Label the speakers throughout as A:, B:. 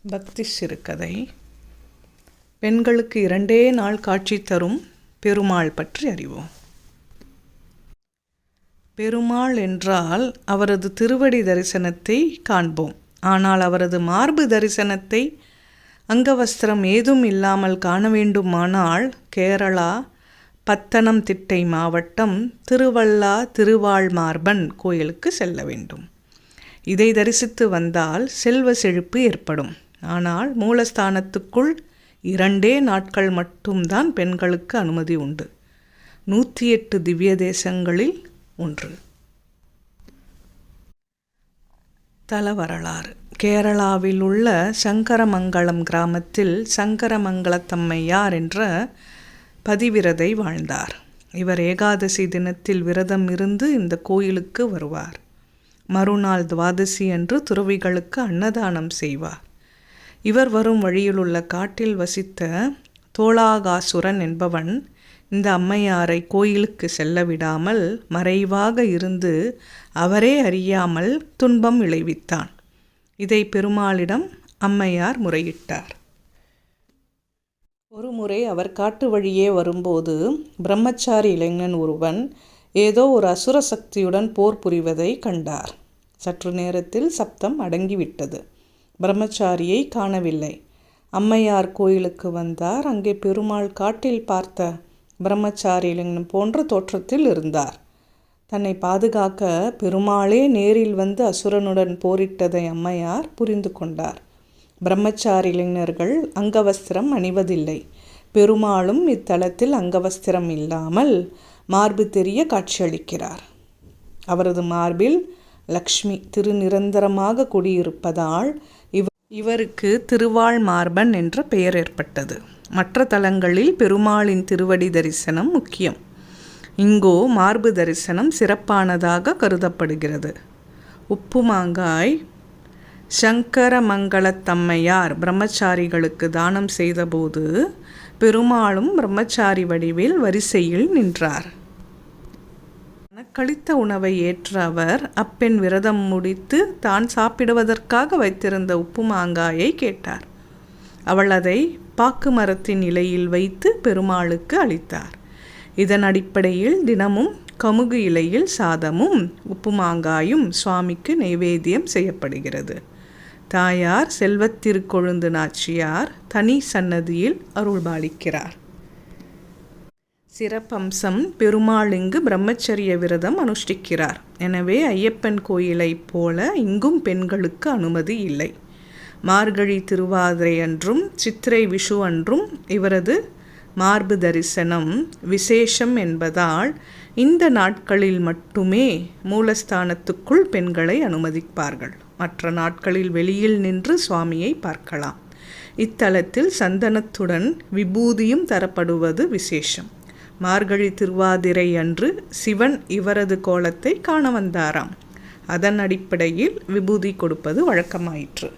A: பக்தி சிறுகதை. பெண்களுக்கு 2 நாள் காட்சி தரும் பெருமாள் பற்றி அறிவோம். பெருமாள் என்றால் அவரது திருவடி தரிசனத்தை காண்போம். ஆனால் அவரது மார்பு தரிசனத்தை அங்கவஸ்திரம் ஏதும் இல்லாமல் காண வேண்டுமானால் கேரளா பத்தனம்திட்டை மாவட்டம் திருவள்ளா திருவாழ்மார்பன் கோயிலுக்கு செல்ல வேண்டும். இதை தரிசித்து வந்தால் செல்வ செழிப்பு ஏற்படும். ஆனால் மூலஸ்தானத்துக்குள் 2 நாட்கள் மட்டும்தான் பெண்களுக்கு அனுமதி உண்டு. 108 திவ்ய தேசங்களில் ஒன்று. தல வரலாறு. கேரளாவில் உள்ள சங்கரமங்கலம் கிராமத்தில் சங்கரமங்கலத்தம்மையார் என்ற பதிவிரதை வாழ்ந்தார். இவர் ஏகாதசி தினத்தில் விரதம் இருந்து இந்த கோயிலுக்கு வருவார். மறுநாள் துவாதசி அன்று துறவிகளுக்கு அன்னதானம் செய்வார். இவர் வரும் வழியிலுள்ள காட்டில் வசித்த தோளாகாசுரன் என்பவன் இந்த அம்மையாரை கோயிலுக்கு செல்ல விடாமல் மறைவாக இருந்து அவரே அறியாமல் துன்பம் விளைவித்தான். இதை பெருமாளிடம் அம்மையார் முறையிட்டார். ஒருமுறை அவர் காட்டு வழியே வரும்போது பிரம்மச்சாரி இளைஞன் ஒருவன் ஏதோ ஒரு அசுர சக்தியுடன் போர் புரிவதை கண்டார். சற்று நேரத்தில் சப்தம் அடங்கிவிட்டது. பிரம்மச்சாரியை காணவில்லை. அம்மையார் கோயிலுக்கு வந்தார். அங்கே பெருமாள் காட்டில் பார்த்த பிரம்மச்சாரி இளைஞன் போன்ற தோற்றத்தில் இருந்தார். தன்னை பாதுகாக்க பெருமாளே நேரில் வந்து அசுரனுடன் போரிட்டதை அம்மையார் புரிந்து கொண்டார். பிரம்மச்சாரி இளைஞர்கள் அங்கவஸ்திரம் அணிவதில்லை. பெருமாளும் இத்தலத்தில் அங்கவஸ்திரம் இல்லாமல் மார்பு தெரிய காட்சியளிக்கிறார். அவரது மார்பில் லக்ஷ்மி திருநிரந்தரமாக குடியிருப்பதால் இவருக்கு திருவாழ்மார்பன் என்ற பெயர் ஏற்பட்டது. மற்ற தலங்களில் பெருமாளின் திருவடி தரிசனம் முக்கியம். இங்கோ மார்பு தரிசனம் சிறப்பானதாக கருதப்படுகிறது. உப்புமாங்காய் சங்கரமங்கலத்தம்மையார் பிரம்மச்சாரிகளுக்கு தானம் செய்தபோது பெருமாளும் பிரம்மச்சாரி வடிவில் வரிசையில் நின்றார். கழித்த உணவை ஏற்ற அவர் அப்பெண் விரதம் முடித்து தான் சாப்பிடுவதற்காக வைத்திருந்த உப்புமாங்காயை கேட்டார். அவள் அதை பாக்கு மரத்தின் இலையில் வைத்து பெருமாளுக்கு அளித்தார். இதன் அடிப்படையில் தினமும் கமுகு இலையில் சாதமும் உப்புமாங்காயும் சுவாமிக்கு நைவேத்தியம் செய்யப்படுகிறது. தாயார் செல்வத்திருக்கொழுந்து நாச்சியார் தனி சன்னதியில் அருள்பாலிக்கிறார். சிறப்பம்சம் பெருமாள் இங்கு பிரம்மச்சரிய விரதம் அனுஷ்டிக்கிறார். எனவே ஐயப்பன் கோயிலைப் போல இங்கும் பெண்களுக்கு அனுமதி இல்லை. மார்கழி திருவாதிரை அன்றும் சித்திரை விஷு அன்றும் இவரது மார்பு தரிசனம் விசேஷம் என்பதால் இந்த நாட்களில் மட்டுமே மூலஸ்தானத்துக்குள் பெண்களை அனுமதிப்பார்கள். மற்ற நாட்களில் வெளியில் நின்று சுவாமியை பார்க்கலாம். இத்தலத்தில் சந்தனத்துடன் விபூதியும் தரப்படுவது விசேஷம். மார்கழி திருவாதிரை அன்று சிவன் இவரது கோலத்தை காண வந்தாராம். அதன் அடிப்படையில் விபூதி கொடுப்பது வழக்கமாயிற்று.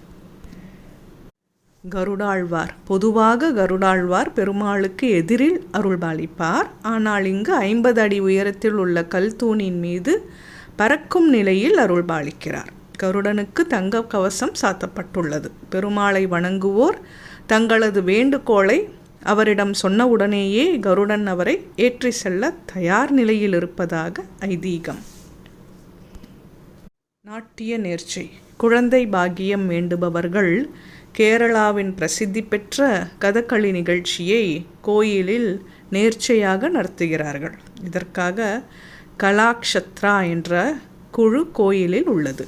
A: கருடாழ்வார். பொதுவாக கருடாழ்வார் பெருமாளுக்கு எதிரில் அருள்பாலிப்பார். ஆனால் இங்கு 50 அடி உயரத்தில் உள்ள கல் தூணின் மீது பறக்கும் நிலையில் அருள்பாலிக்கிறார். கருடனுக்கு தங்க கவசம் சாத்தப்பட்டுள்ளது. பெருமாளை வணங்குவோர் தங்களது வேண்டுகோளை அவரிடம் சொன்னவுடனேயே கருடன் அவரை ஏற்றி செல்ல தயார் நிலையில் இருப்பதாக ஐதீகம். நாட்டிய நேர்ச்சை. குழந்தை பாக்கியம் வேண்டுபவர்கள் கேரளாவின் பிரசித்தி பெற்ற கதகளி நிகழ்ச்சியை கோயிலில் நேர்ச்சையாக நடத்துகிறார்கள். இதற்காக கலாக்ஷத்ரா என்ற குழு கோயிலில் உள்ளது.